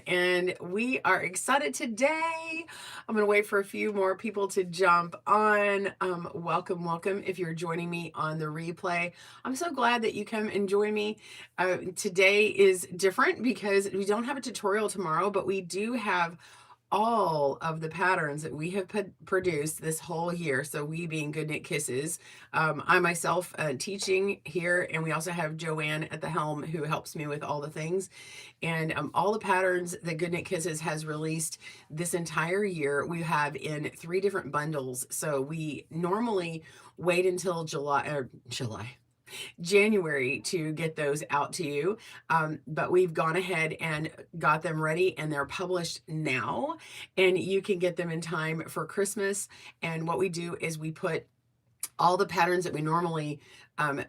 and we are excited today. I'm going to wait for a few more people to jump on. Welcome, welcome. If you're joining me on the replay, I'm so glad that you come and join me. Today is different because we don't have a tutorial tomorrow, but we do have all of the patterns that we have produced this whole year. So we being GoodKnit Kisses, I myself teaching here, and we also have Joanne at the helm who helps me with all the things. And all the patterns that GoodKnit Kisses has released this entire year, we have in 3 different bundles. So we normally wait until January to get those out to you. But we've gone ahead and got them ready, and they're published now, and you can get them in time for Christmas. And what we do is we put all the patterns that we normally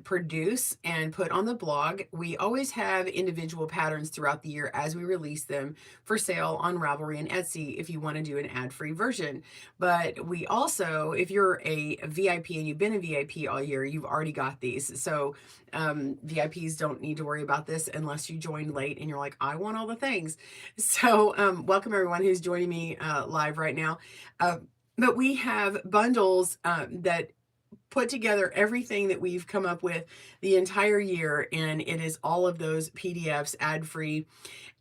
produce and put on the blog. We always have individual patterns throughout the year as we release them for sale on Ravelry and Etsy if you want to do an ad-free version. But we also, if you're a VIP and you've been a VIP all year, you've already got these. So VIPs don't need to worry about this unless you joined late and you're like, I want all the things. So welcome everyone who's joining me live right now. But we have bundles that put together everything that we've come up with the entire year, and it is all of those PDFs ad-free,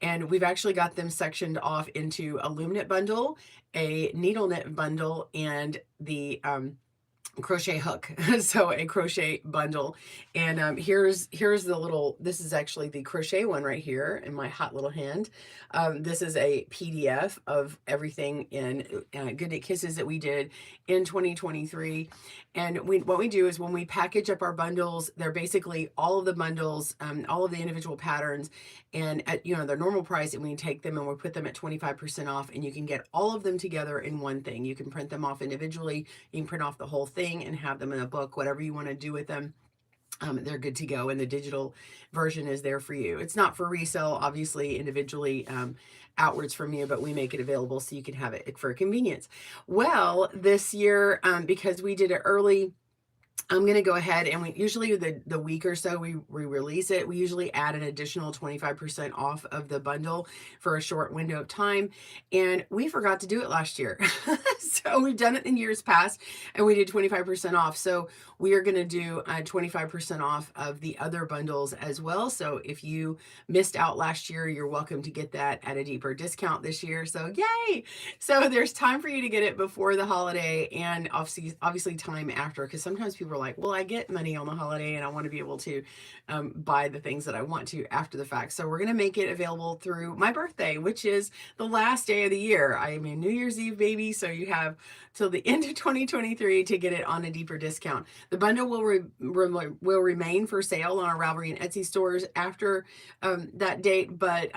and we've actually got them sectioned off into a Loom Knit bundle, a needle knit bundle, and the crochet hook. So a crochet bundle. And here's the little, this is actually the crochet one right here in my hot little hand. This is a PDF of everything in GoodKnit Kisses that we did in 2023. And what we do is when we package up our bundles, they're basically all of the bundles, all of the individual patterns, and at their normal price, and we take them and we put them at 25% off, and you can get all of them together in one thing. You can print them off individually, you can print off the whole thing and have them in a book, whatever you want to do with them. They're good to go, and the digital version is there for you. It's not for resale, obviously, individually outwards from you, but we make it available so you can have it for convenience. Well, this year, because we did it early, I'm going to go ahead and we usually the week or so we release it. We usually add an additional 25% off of the bundle for a short window of time. And we forgot to do it last year. So we've done it in years past and we did 25% off. So we are going to do 25% off of the other bundles as well. So if you missed out last year, you're welcome to get that at a deeper discount this year. So yay. So there's time for you to get it before the holiday, and obviously time after, because sometimes people are like, well, I get money on the holiday and I want to be able to buy the things that I want to after the fact. So we're going to make it available through my birthday, which is the last day of the year. I mean, New Year's Eve, baby. So you have till the end of 2023 to get it on a deeper discount. The bundle will remain for sale on our Ravelry and Etsy stores after that date, but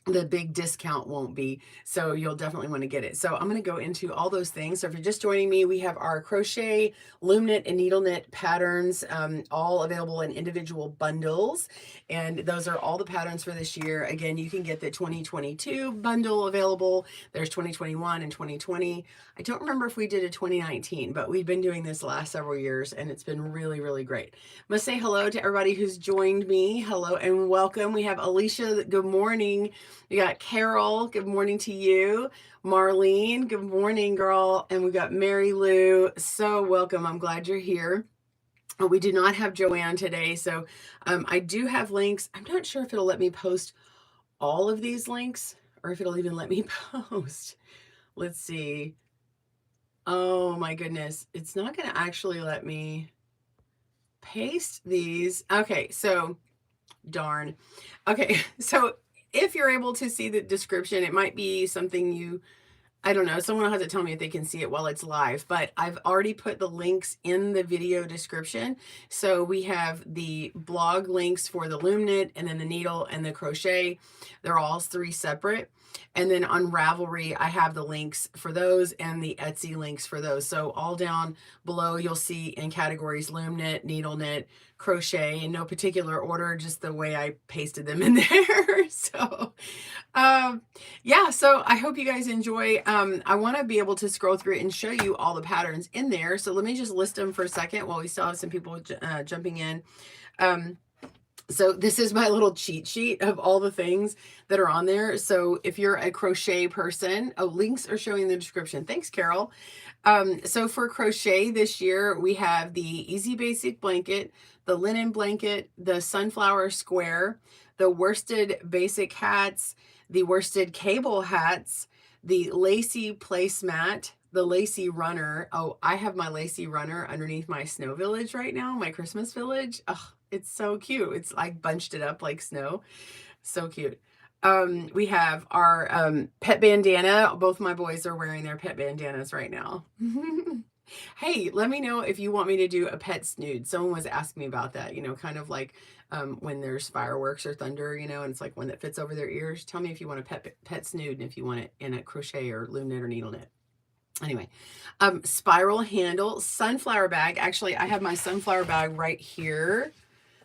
the big discount won't be, so you'll definitely want to get it. So I'm going to go into all those things. So if you're just joining me, we have our crochet, loom knit, and needle knit patterns, all available in individual bundles, and those are all the patterns for this year. Again, you can get the 2022 bundle available. There's 2021 and 2020. I don't remember if we did a 2019, but we've been doing this the last several years, and it's been really, really great. I'm going to say hello to everybody who's joined me. Hello and welcome. We have Alicia. Good morning. We got Carol, good morning to you. Marlene, good morning, girl. And we got Mary Lou, so welcome. I'm glad you're here. We do not have Joanne today, so I do have links. I'm not sure if it'll let me post all of these links or if it'll even let me post. Let's see. Oh my goodness. It's not going to actually let me paste these. Okay, so darn. Okay, so if you're able to see the description, it might be something I don't know, someone will have to tell me if they can see it while it's live, but I've already put the links in the video description. So we have the blog links for the loom knit, and then the needle and the crochet. They're all 3 separate. And then on Ravelry, I have the links for those and the Etsy links for those. So all down below, you'll see in categories loom knit, needle knit, crochet, in no particular order, just the way I pasted them in there. So yeah, so I hope you guys enjoy. I want to be able to scroll through it and show you all the patterns in there. So let me just list them for a second while we still have some people jumping in. So this is my little cheat sheet of all the things that are on there. So if you're a crochet person, oh, links are showing in the description. Thanks, Carol. So for crochet this year, we have the Easy Basic blanket, the linen blanket, the sunflower square, the worsted basic hats, the worsted cable hats, the lacy placemat, the lacy runner. Oh, I have my lacy runner underneath my snow village right now, my Christmas village. Oh, it's so cute. It's like bunched it up like snow. So cute. We have our pet bandana. Both my boys are wearing their pet bandanas right now. Hey, let me know if you want me to do a pet snood. Someone was asking me about that, you know, kind of like when there's fireworks or thunder, you know, and it's like one that fits over their ears. Tell me if you want a pet snood and if you want it in a crochet or loom knit or needle knit. Anyway, spiral handle, sunflower bag. Actually, I have my sunflower bag right here.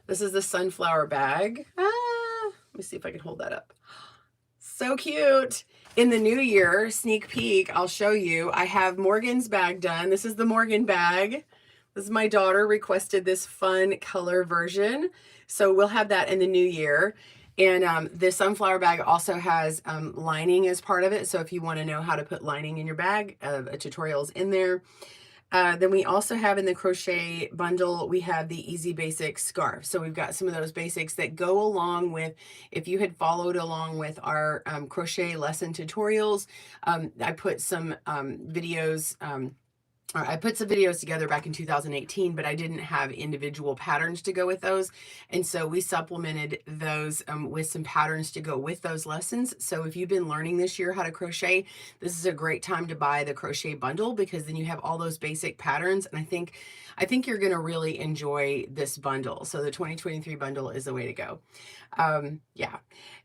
This is the sunflower bag. Let me see if I can hold that up. So cute. In the new year, sneak peek, I'll show you. I have Morgan's bag done. This is the Morgan bag. This is my daughter requested this fun color version. So we'll have that in the new year. And the sunflower bag also has lining as part of it. So if you want to know how to put lining in your bag, a tutorial is in there. Then we also have in the crochet bundle, we have the Easy Basic scarf. So we've got some of those basics that go along with, if you had followed along with our crochet lesson tutorials, I put some videos, I put some videos together back in 2018, but I didn't have individual patterns to go with those. And so we supplemented those with some patterns to go with those lessons. So if you've been learning this year how to crochet, this is a great time to buy the crochet bundle because then you have all those basic patterns. And I think you're going to really enjoy this bundle. So the 2023 bundle is the way to go. Yeah.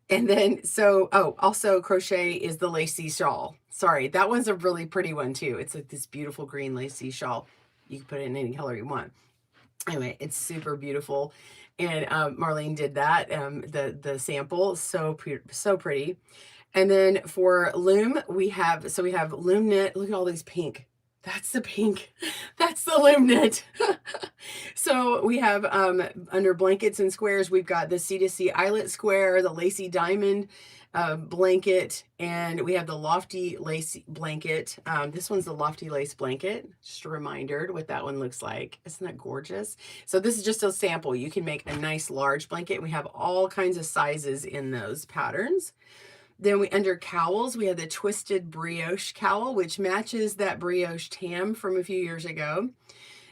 And then, so, oh, also crochet is the lacy shawl. Sorry, that one's a really pretty one too. It's like this beautiful green lacy shawl. You can put it in any color you want. Anyway, it's super beautiful. And Marlene did that, the sample, so pretty. And then for loom, we have Loom Knit. Look at all these pink. That's the pink. That's the Loom Knit. So we have under blankets and squares, we've got the C2C eyelet square, the lacy diamond blanket, and we have the lofty lace blanket. This one's the lofty lace blanket. Just a reminder what that one looks like. Isn't that gorgeous? So this is just a sample. You can make a nice large blanket. We have all kinds of sizes in those patterns. Then we, under cowls, we have the twisted brioche cowl, which matches that brioche tam from a few years ago.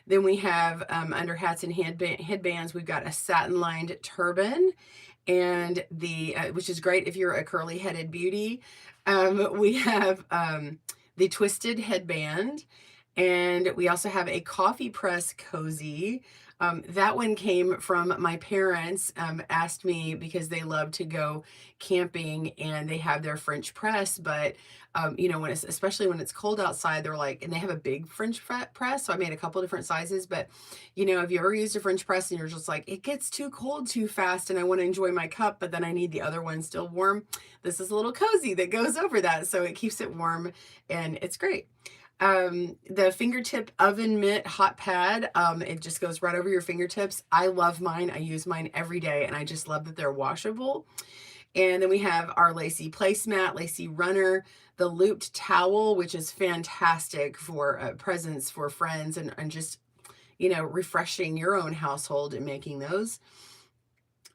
Then we have under hats and headbands, we've got a satin lined turban, and the which is great if you're a curly headed beauty. We have the twisted headband, and we also have a coffee press cozy. That one came from my parents, asked me because they love to go camping and they have their French press, but you know, especially when it's cold outside, they're like, and they have a big French press. So I made a couple different sizes, but you know, if you ever used a French press and you're just like, it gets too cold too fast and I want to enjoy my cup, but then I need the other one still warm. This is a little cozy that goes over that. So it keeps it warm and it's great. The fingertip oven mitt hot pad, it just goes right over your fingertips. I love mine. I use mine every day and I just love that they're washable. And then we have our lacy placemat, lacy runner, the looped towel, which is fantastic for presents for friends and just, you know, refreshing your own household and making those.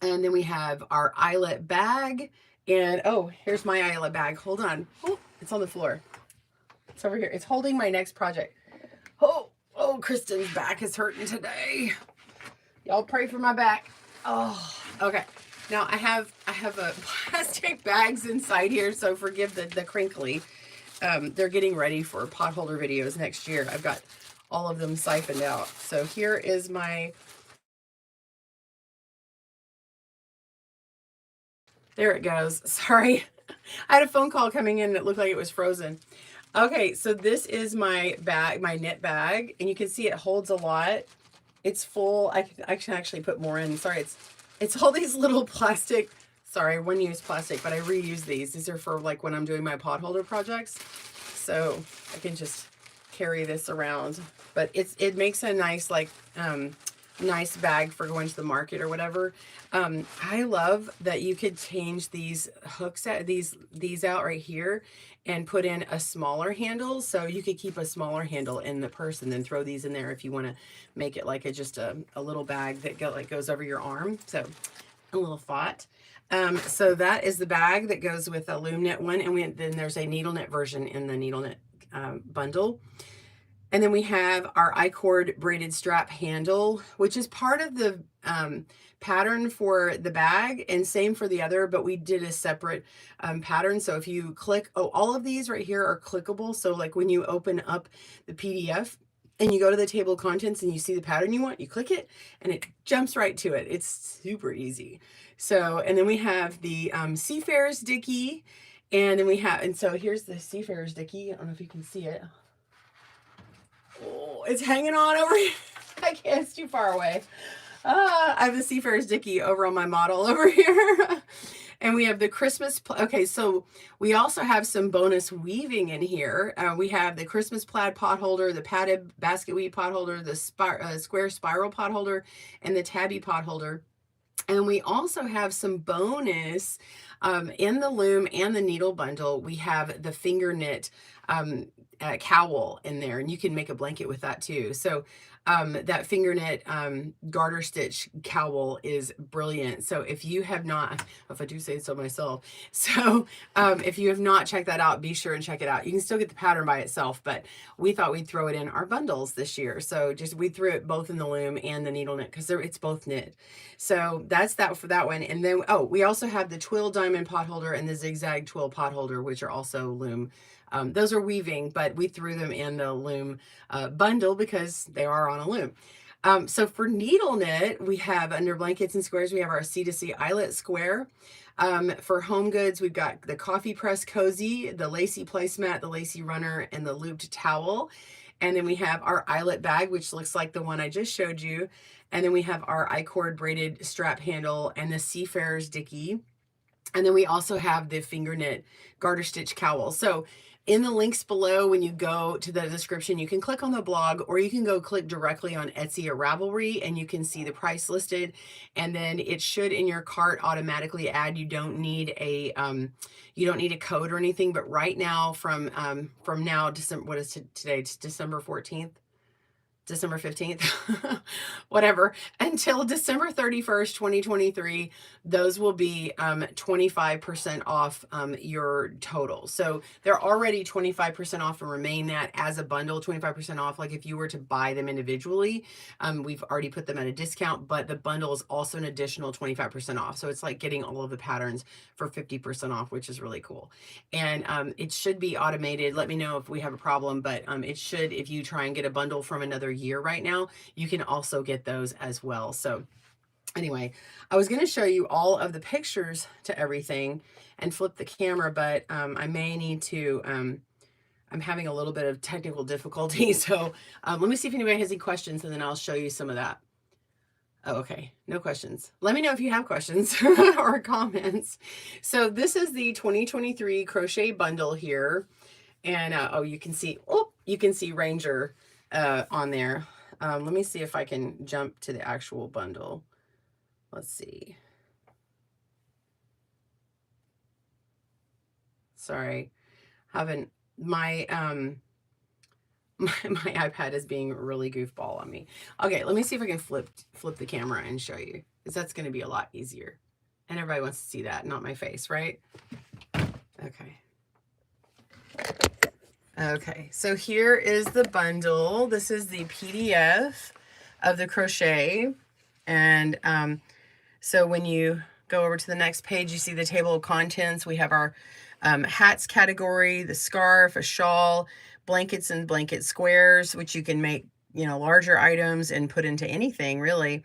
And then we have our eyelet bag. And oh, here's my eyelet bag. Hold on. Oh, it's on the floor. It's over here. It's holding my next project. Oh, Kristen's back is hurting today. Y'all pray for my back. Oh, okay. Now I have a plastic bags inside here, so forgive the crinkly. They're getting ready for potholder videos next year. I've got all of them siphoned out. So here is my, there it goes. Sorry. I had a phone call coming in and it looked like it was frozen. Okay, so this is my bag, my knit bag, and you can see it holds a lot. It's full. I can actually put more in. Sorry, it's all these little plastic, sorry, one-use plastic, but I reuse these. These are for like when I'm doing my potholder projects. So I can just carry this around. But it makes a nice like nice bag for going to the market or whatever. I love that you could change these hooks at these out right here and put in a smaller handle. So you could keep a smaller handle in the purse and then throw these in there if you want to make it like just a little bag that goes over your arm. So a little thought. So that is the bag that goes with a Loom Knit one, and then there's a needle knit version in the needle knit bundle. And then we have our I-cord braided strap handle, which is part of the pattern for the bag, and same for the other, but we did a separate pattern. So if you click, all of these right here are clickable. So like when you open up the PDF and you go to the table of contents and you see the pattern you want, you click it and it jumps right to it. It's super easy. So, and then we have the Seafarer's Dickie, and then we have, and so here's the Seafarer's Dickie. I don't know if you can see it. Oh, it's hanging on over here. I can't, it's too far away. I have the Seafarer's Dickie over on my model over here. And we have the Christmas, okay, so we also have some bonus weaving in here. We have the Christmas plaid pot holder, the padded basket weave pot holder, the square spiral pot holder, and the tabby pot holder. And we also have some bonus in the loom and the needle bundle. We have the finger knit cowl in there, and you can make a blanket with that too. So that finger knit garter stitch cowl is brilliant. So if you have not, if I do say so myself, so if you have not checked that out, be sure and check it out. You can still get the pattern by itself, but we thought we'd throw it in our bundles this year. So we threw it both in the loom and the needle knit because it's both knit. So that's that for that one. And then, we also have the twill diamond pot holder and the zigzag twill pot holder, which are also loom. Those are weaving, but we threw them in the loom bundle because they are on a loom. So for needle knit, we have under blankets and squares, we have our C2C eyelet square. For home goods, we've got the coffee press cozy, the lacy placemat, the lacy runner, and the looped towel. And then we have our eyelet bag, which looks like the one I just showed you. And then we have our I-cord braided strap handle and the Seafarer's Dickie. And then we also have the finger knit garter stitch cowl. So in the links below, when you go to the description, you can click on the blog, or you can go click directly on Etsy or Ravelry, and you can see the price listed. And then it should in your cart automatically add. You don't need a code or anything. But right now, from now, December, what is today? It's December 14th. December 15th, whatever, until December 31st, 2023, those will be 25% off your total. So they're already 25% off and remain that as a bundle, 25% off. Like if you were to buy them individually, we've already put them at a discount, but the bundle is also an additional 25% off. So it's like getting all of the patterns for 50% off, which is really cool. And it should be automated. Let me know if we have a problem, but it should, if you try and get a bundle from another year right now, you can also get those as well. So anyway, I was going to show you all of the pictures to everything and flip the camera, but I may need to, I'm having a little bit of technical difficulty. So let me see if anybody has any questions, and then I'll show you some of that. Oh, okay. No questions. Let me know if you have questions or comments. So this is the 2023 crochet bundle here. And you can see Ranger on there. Let me see if I can jump to the actual bundle. Let's see. Sorry, having my my iPad is being really goofball on me. Okay, let me see if I can flip the camera and show you, because that's going to be a lot easier. And everybody wants to see that, not my face, right? Okay. Okay, so here is the bundle. This is the PDF of the crochet. And so when you go over to the next page, you see the table of contents. We have our hats category, the scarf, a shawl, blankets and blanket squares, which you can make, larger items and put into anything really.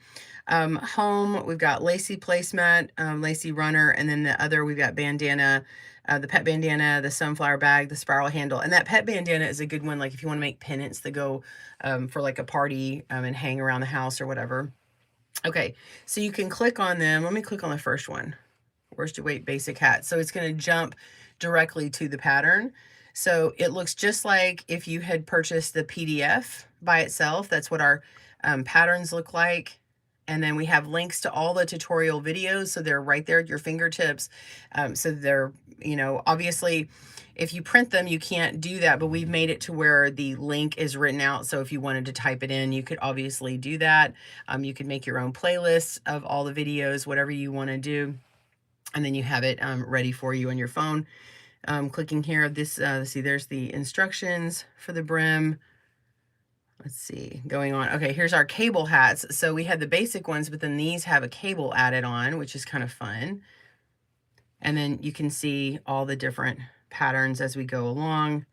Home, we've got lacy placemat, lacy runner, and then the other, we've got bandana, the pet bandana, the sunflower bag, the spiral handle. And that pet bandana is a good one, like if you want to make pennants that go for like a party and hang around the house or whatever. Okay, so you can click on them. Let me click on the first one. Worsted weight basic hat. So it's going to jump directly to the pattern. So it looks just like if you had purchased the PDF by itself. That's what our patterns look like. And then we have links to all the tutorial videos, so they're right there at your fingertips. So they're, you know, obviously if you print them, you can't do that, but we've made it to where the link is written out. So if you wanted to type it in, you could obviously do that. You could make your own playlist of all the videos, whatever you want to do. And then you have it ready for you on your phone. Clicking here, this, see, there's the instructions for the brim. Let's see, going on. Okay, here's our cable hats. So we had the basic ones, but then these have a cable added on, which is kind of fun. And then you can see all the different patterns as we go along.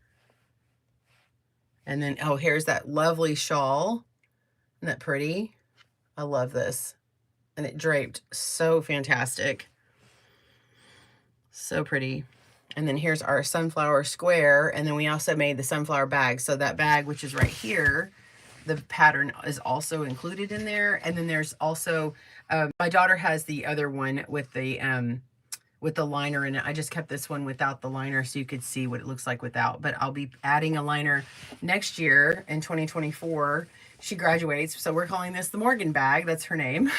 And then, oh, here's that lovely shawl. Isn't that pretty? I love this. And it draped so fantastic. So pretty. And then here's our sunflower square. And then we also made the sunflower bag. So that bag, which is right here, the pattern is also included in there. And then there's also, my daughter has the other one with the liner in it. I just kept this one without the liner so you could see what it looks like without, but I'll be adding a liner next year in 2024. She graduates, so we're calling this the Morgan bag. That's her name.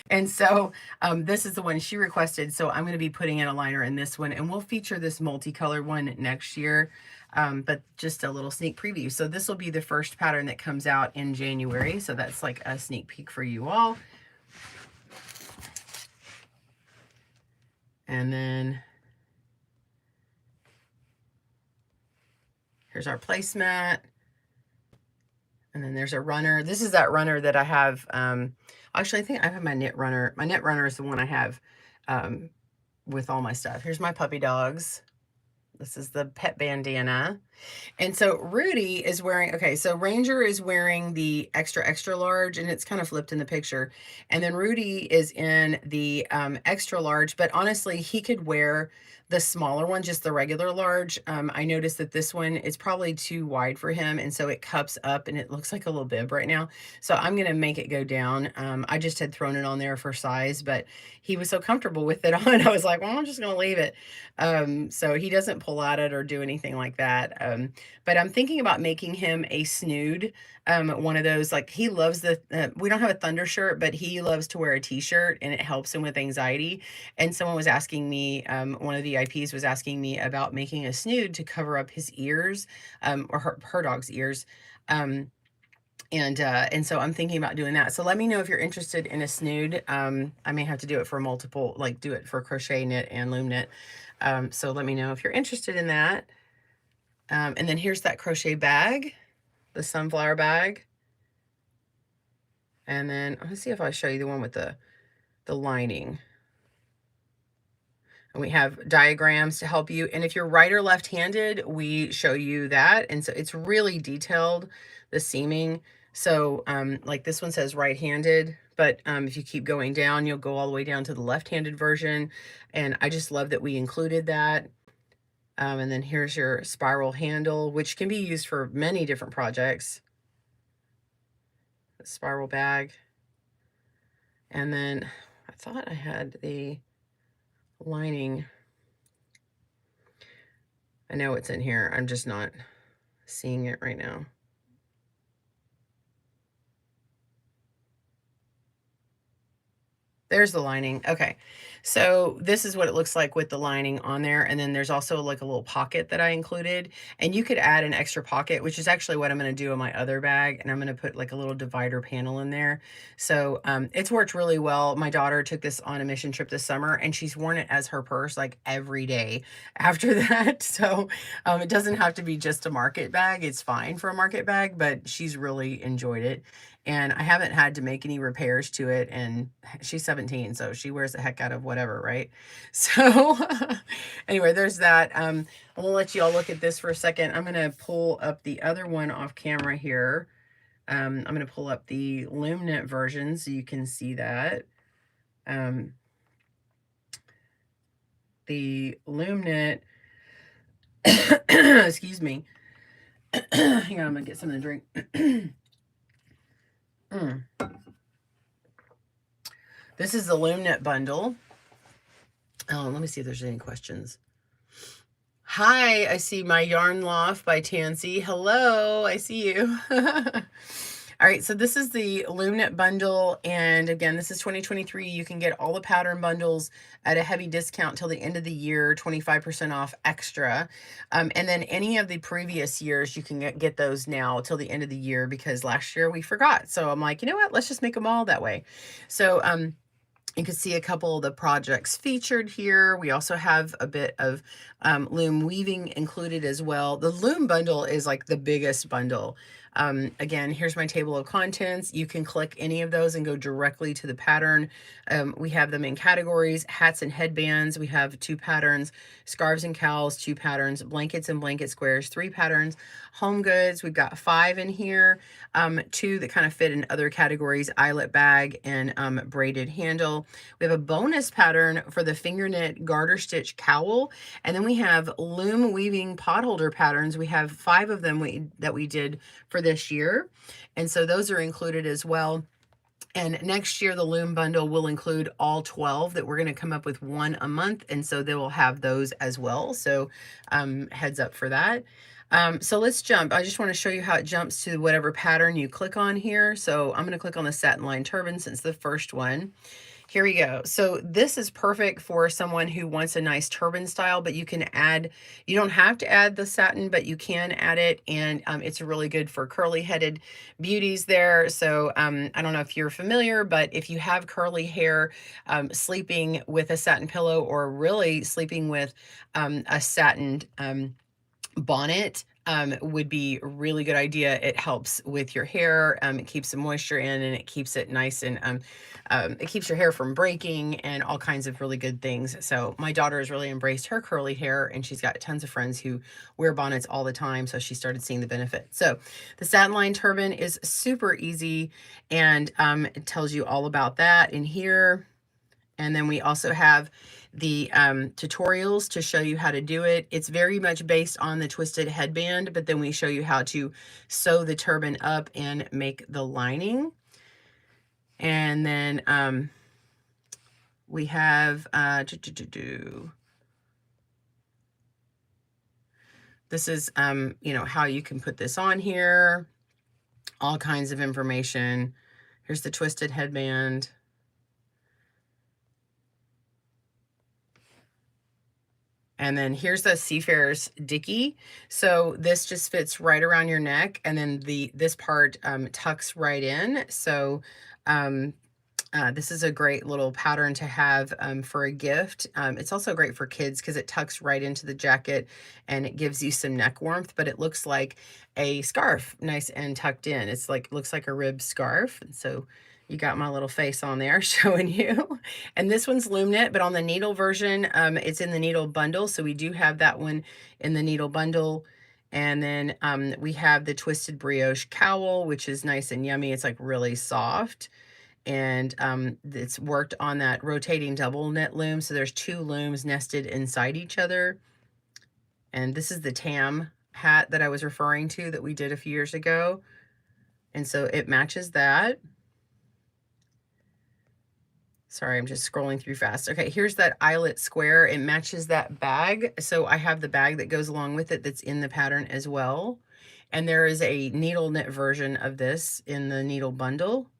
And so this is the one she requested, so I'm going to be putting in a liner in this one, and we'll feature this multicolored one next year. But just a little sneak preview. So this will be the first pattern that comes out in January. So that's like a sneak peek for you all. And then here's our placemat. And then there's a runner. This is that runner that I have. Actually, I think I have my knit runner. My knit runner is the one I have with all my stuff. Here's my puppy dogs. This is the pet bandana. And so Rudy is wearing, okay, so Ranger is wearing the extra, extra large, and it's kind of flipped in the picture. And then Rudy is in the extra large, but honestly, he could wear the smaller one, just the regular large. I noticed that this one is probably too wide for him, and so it cups up and it looks like a little bib right now. So I'm gonna make it go down. I just had thrown it on there for size, but he was so comfortable with it on, I was like, well, I'm just gonna leave it. So he doesn't pull at it or do anything like that. But I'm thinking about making him a snood. One of those, like, he loves the, we don't have a thunder shirt, but he loves to wear a t-shirt and it helps him with anxiety. And someone was asking me, one of the VIPs was asking me about making a snood to cover up his ears, or her dog's ears. And so I'm thinking about doing that. So let me know if you're interested in a snood. I may have to do it for multiple, like do it for Crochet Knit and Loom Knit. So let me know if you're interested in that. And then here's that crochet bag, the sunflower bag. And then let's see if I show you the one with the lining. And we have diagrams to help you. And if you're right or left-handed, we show you that. And so it's really detailed, the seaming. So like this one says right-handed, but if you keep going down, you'll go all the way down to the left-handed version. And I just love that we included that. And then here's your spiral handle, which can be used for many different projects. The spiral bag. And then I thought I had the lining. I know it's in here. I'm just not seeing it right now. There's the lining. Okay. So this is what it looks like with the lining on there. And then there's also like a little pocket that I included. And you could add an extra pocket, which is actually what I'm going to do in my other bag. And I'm going to put like a little divider panel in there. So it's worked really well. My daughter took this on a mission trip this summer, and she's worn it as her purse like every day after that. So it doesn't have to be just a market bag. It's fine for a market bag, but she's really enjoyed it. And I haven't had to make any repairs to it, and she's 17, so she wears the heck out of whatever, right? So anyway, there's that. I'm gonna let you all look at this for a second. I'm gonna pull up the other one off camera here. I'm gonna pull up the Loom Knit version so you can see that. The Loom Knit, excuse me. Hang on, I'm gonna get something to drink. This is the Loom Knit bundle. Let me see if there's any questions. Hi, I see my Yarn Loft by Tansy. Hello, I see you. All right, so this is the Loom Knit bundle, and again, this is 2023. You can get all the pattern bundles at a heavy discount till the end of the year, 25% off extra. And then any of the previous years, you can get those now till the end of the year, because last year we forgot. So I'm like, you know what? Let's just make them all that way. So you can see a couple of the projects featured here. We also have a bit of loom weaving included as well. The loom bundle is like the biggest bundle. Again, here's my table of contents. You can click any of those and go directly to the pattern. We have them in categories: hats and headbands. We have 2 patterns, scarves and cowls, 2 patterns, blankets and blanket squares, 3 patterns, home goods. We've got 5 in here, 2 that kind of fit in other categories: eyelet bag and braided handle. We have a bonus pattern for the finger knit garter stitch cowl, and then we have loom weaving potholder patterns. We have 5 of them that we did for this year, and so those are included as well. And next year, the loom bundle will include all 12 that we're going to come up with, 1 a month, and so they will have those as well. So heads up for that. So let's jump. I just want to show you how it jumps to whatever pattern you click on here. So I'm going to click on the satin line turban since the first one. Here we go. So this is perfect for someone who wants a nice turban style, but you can add, you don't have to add the satin, but you can add it. And it's really good for curly headed beauties there. So I don't know if you're familiar, but if you have curly hair, sleeping with a satin pillow, or really sleeping with a satin bonnet, would be a really good idea. It helps with your hair. It keeps the moisture in, and it keeps it nice, and it keeps your hair from breaking, and all kinds of really good things. So my daughter has really embraced her curly hair, and she's got tons of friends who wear bonnets all the time. So she started seeing the benefit. So the satin line turban is super easy, and it tells you all about that in here. And then we also have the tutorials to show you how to do it. It's very much based on the twisted headband, but then we show you how to sew the turban up and make the lining. And then we have, this is, you know, how you can put this on here, all kinds of information. Here's the twisted headband. And then here's the Seafarer's Dickie. So this just fits right around your neck, and then this part tucks right in. So this is a great little pattern to have for a gift. It's also great for kids because it tucks right into the jacket, and it gives you some neck warmth, but it looks like a scarf, nice and tucked in. It's like, looks like a ribbed scarf. And so you got my little face on there showing you. And this one's Loom Knit, but on the needle version, it's in the needle bundle. So we do have that one in the needle bundle. And then we have the twisted brioche cowl, which is nice and yummy. It's like really soft. And it's worked on that rotating double knit loom. So there's 2 looms nested inside each other. And this is the tam hat that I was referring to that we did a few years ago. And so it matches that. Sorry, I'm just scrolling through fast. Okay, here's that eyelet square. It matches that bag. So I have the bag that goes along with it that's in the pattern as well. And there is a needle knit version of this in the needle bundle.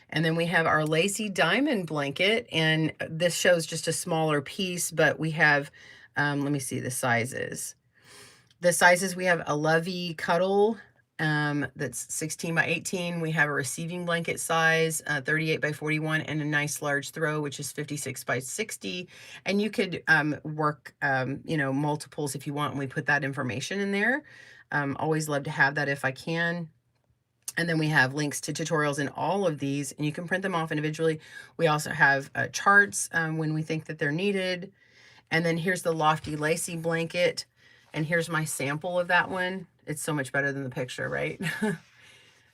And then we have our lacy diamond blanket, and this shows just a smaller piece, but we have, let me see the sizes. The sizes, we have a lovey cuddle, that's 16 by 18. We have a receiving blanket size, 38 by 41, and a nice large throw, which is 56 by 60. And you could work, you know, multiples if you want, and we put that information in there. Always love to have that if I can. And then we have links to tutorials in all of these, and you can print them off individually. We also have charts when we think that they're needed. And then here's the lofty lacy blanket. And here's my sample of that one. It's so much better than the picture, right?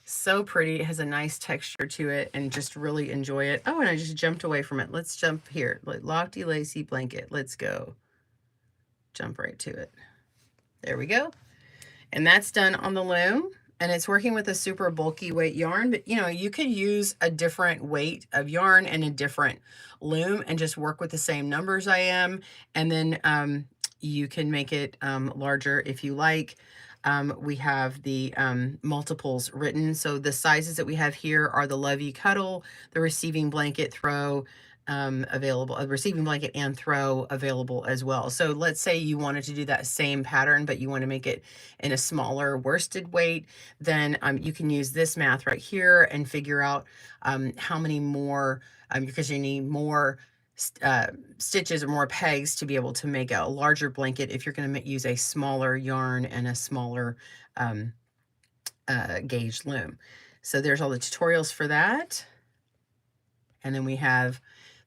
So pretty. It has a nice texture to it, and just really enjoy it. Oh, and I just jumped away from it. Let's jump here. Lofty lacy blanket. Let's go. Jump right to it. There we go. And that's done on the loom. And it's working with a super bulky weight yarn, but you know, you could use a different weight of yarn and a different loom and just work with the same numbers I am. And then you can make it larger if you like. we have the multiples written. So the sizes that we have here are the Love You Cuddle, the receiving blanket throw available, a receiving blanket and throw available as well. So let's say you wanted to do that same pattern, but you want to make it in a smaller worsted weight, then you can use this math right here and figure out how many more, because you need more stitches or more pegs to be able to make a larger blanket if you're going to use a smaller yarn and a smaller gauge loom. So there's all the tutorials for that. And then we have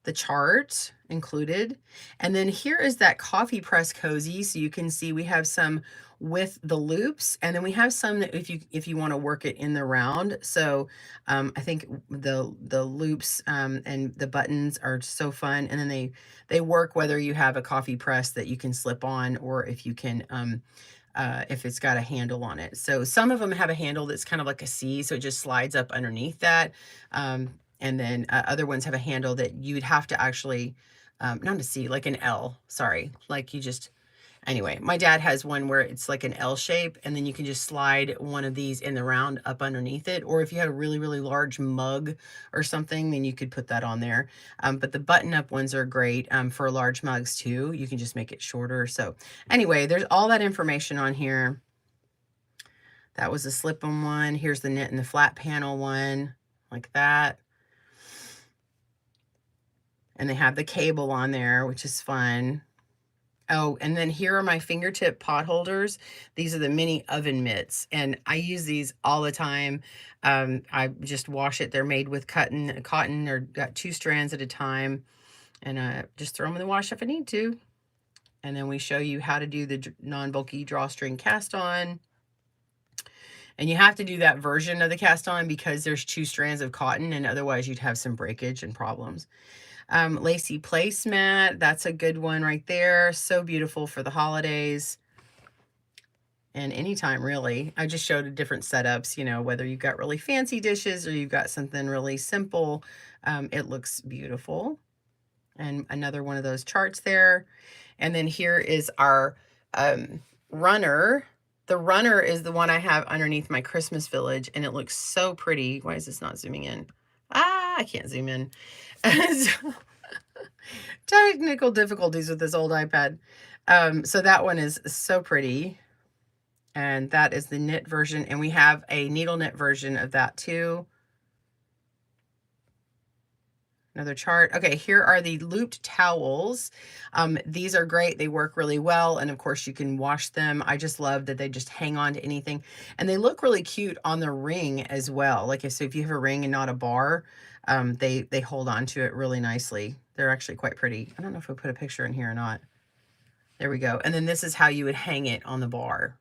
the chart included. And then here is that coffee press cozy. So you can see we have some with the loops, and then we have some that if you want to work it in the round. So I think the loops and the buttons are so fun, and then they work whether you have a coffee press that you can slip on, or if you can if it's got a handle on it. So some of them have a handle that's kind of like a C, so it just slides up underneath that. And then other ones have a handle that you'd have to actually, not a C, like an L, sorry. Like you just, anyway, my dad has one where it's like an L shape, and then you can just slide one of these in the round up underneath it. Or if you had a really, really large mug or something, then you could put that on there. But the button up ones are great for large mugs too. You can just make it shorter. So anyway, there's all that information on here. That was the slip-on one. Here's the knit and the flat panel one, like that. And they have the cable on there, which is fun. Oh, and then here are my fingertip pot holders. These are the mini oven mitts, and I use these all the time. I just wash it. They're made with cotton. They're got 2 strands at a time, and just throw them in the wash if I need to. And then we show you how to do the non-bulky drawstring cast on. And you have to do that version of the cast on because there's 2 strands of cotton, and otherwise you'd have some breakage and problems. Lacy placemat, that's a good one right there. So beautiful for the holidays and anytime really. I just showed different setups, you know, whether you've got really fancy dishes or you've got something really simple. It looks beautiful. And another one of those charts there. And then here is our runner. The runner is the one I have underneath my Christmas village, and it looks so pretty. Why is this not zooming in? I can't zoom in. So, technical difficulties with this old iPad. So that one is so pretty. And that is the knit version. And we have a needle knit version of that too. Another chart. Okay, here are the looped towels. These are great. They work really well. And of course you can wash them. I just love that they just hang on to anything. And they look really cute on the ring as well. Like so if you have a ring and not a bar, they hold on to it really nicely. They're actually quite pretty. I don't know if I put a picture in here or not. There we go. And then this is how you would hang it on the bar,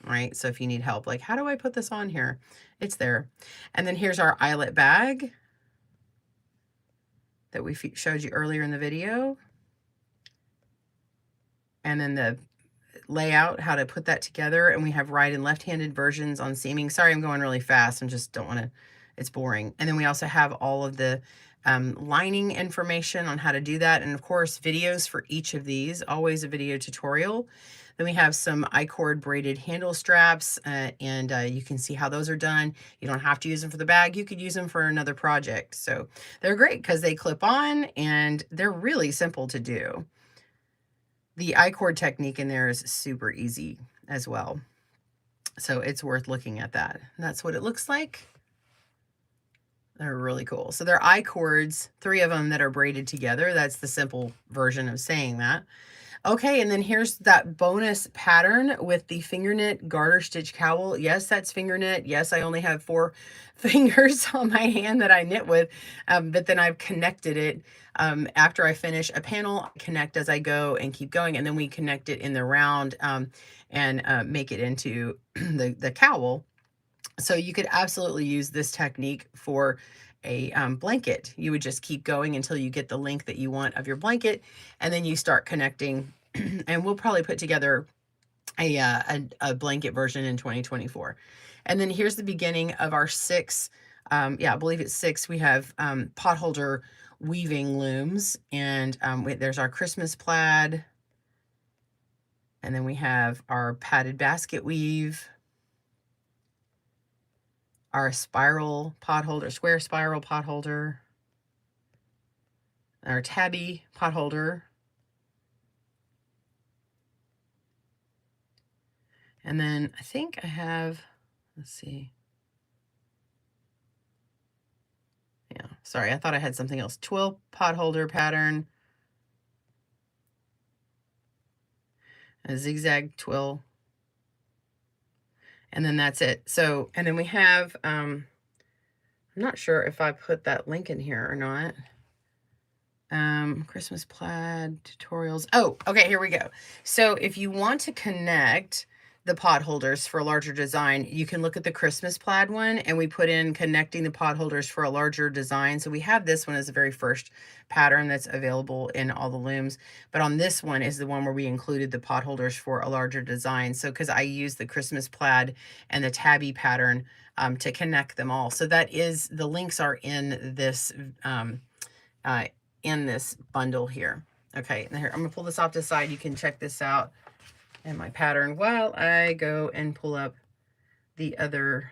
right? So if you need help, like how do I put this on here? It's there. And then here's our eyelet bag that we showed you earlier in the video. And then the layout, how to put that together. And we have right and left-handed versions on seaming. Sorry, I'm going really fast. I just don't want to, it's boring. And then we also have all of the lining information on how to do that. And of course, videos for each of these, always a video tutorial. Then we have some I-cord braided handle straps, and you can see how those are done. You don't have to use them for the bag. You could use them for another project. So they're great because they clip on and they're really simple to do. The I-cord technique in there is super easy as well. So it's worth looking at that. And that's what it looks like. They're really cool. So they're I-cords, 3 of them that are braided together. That's the simple version of saying that. Okay, and then here's that bonus pattern with the finger knit garter stitch cowl. Yes, that's finger knit. Yes, I only have 4 fingers on my hand that I knit with, but then I've connected it. After I finish a panel, I connect as I go and keep going, and then we connect it in the round and make it into the cowl. So you could absolutely use this technique for a blanket. You would just keep going until you get the length that you want of your blanket, and then you start connecting. And we'll probably put together a blanket version in 2024. And then here's the beginning of our 6, yeah, I believe it's 6. We have potholder weaving looms, and there's our Christmas plaid, and then we have our padded basket weave. our spiral pot holder, square spiral pot holder, our tabby pot holder, and then I think I have, let's see. Yeah, sorry, I thought I had something else. Twill pot holder pattern, a zigzag twill, and then that's it. So, and then we have, I'm not sure if I put that link in here or not. Christmas plaid tutorials. Oh, okay, here we go. So if you want to connect the pot holders for a larger design, you can look at the Christmas plaid one, and we put in connecting the pot holders for a larger design. So we have this one as the very first pattern that's available in all the looms, but on this one is the one where we included the pot holders for a larger design. So because I used the Christmas plaid and the tabby pattern to connect them all. So that is, the links are in this bundle here. Okay, and here, I'm gonna pull this off to the side. You can check this out in my pattern while I go and pull up the other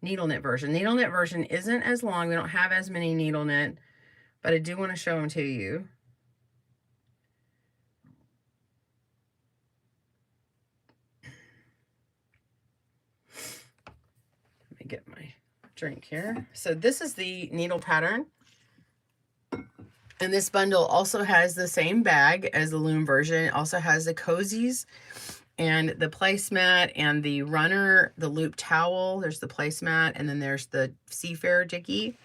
needle knit version. Needle knit version isn't as long. We don't have as many needle knit, but I do want to show them to you. Let me get my drink here. So this is the needle pattern. And this bundle also has the same bag as the loom version. It also has the cozies and the placemat and the runner, the loop towel. There's the placemat, and then there's the Seafarer Dicky.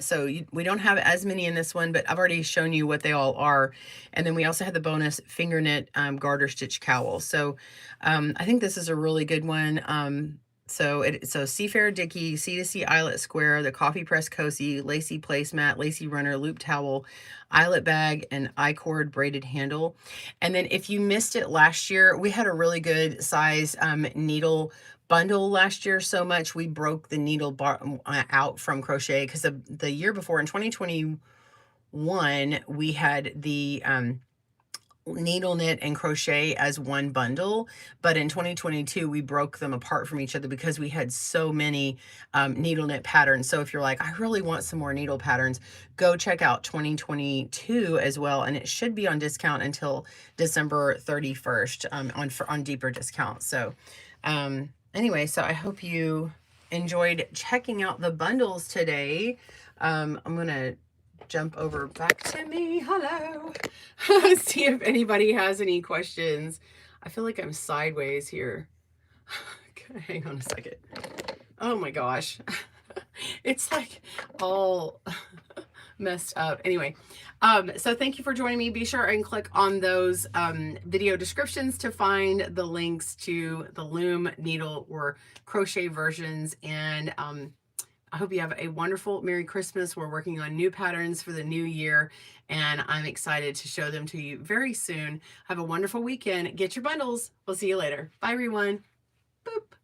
So we don't have as many in this one, but I've already shown you what they all are. And then we also have the bonus finger knit garter stitch cowl. So I think this is a really good one. So Seafarer Dicky, C2C eyelet square, the coffee press cozy, lacy placemat, lacy runner, loop towel, eyelet bag, and I-cord braided handle. And then if you missed it last year, we had a really good size needle bundle last year. So much we broke the needle bar out from Crochet, because the year before in 2021 we had the needle knit and crochet as one bundle, but in 2022 we broke them apart from each other because we had so many needle knit patterns. So if you're like, I really want some more needle patterns, go check out 2022 as well, and it should be on discount until December 31st on deeper discount. So anyway, so I hope you enjoyed checking out the bundles today. I'm gonna jump over back to me. Hello. See if anybody has any questions. I feel like I'm sideways here. Okay, hang on a second. Oh my gosh. It's like all messed up. Anyway, so thank you for joining me. Be sure and click on those video descriptions to find the links to the loom, needle, or crochet versions. And I hope you have a wonderful Merry Christmas. We're working on new patterns for the new year, and I'm excited to show them to you very soon. Have a wonderful weekend. Get your bundles. We'll see you later. Bye, everyone. Boop.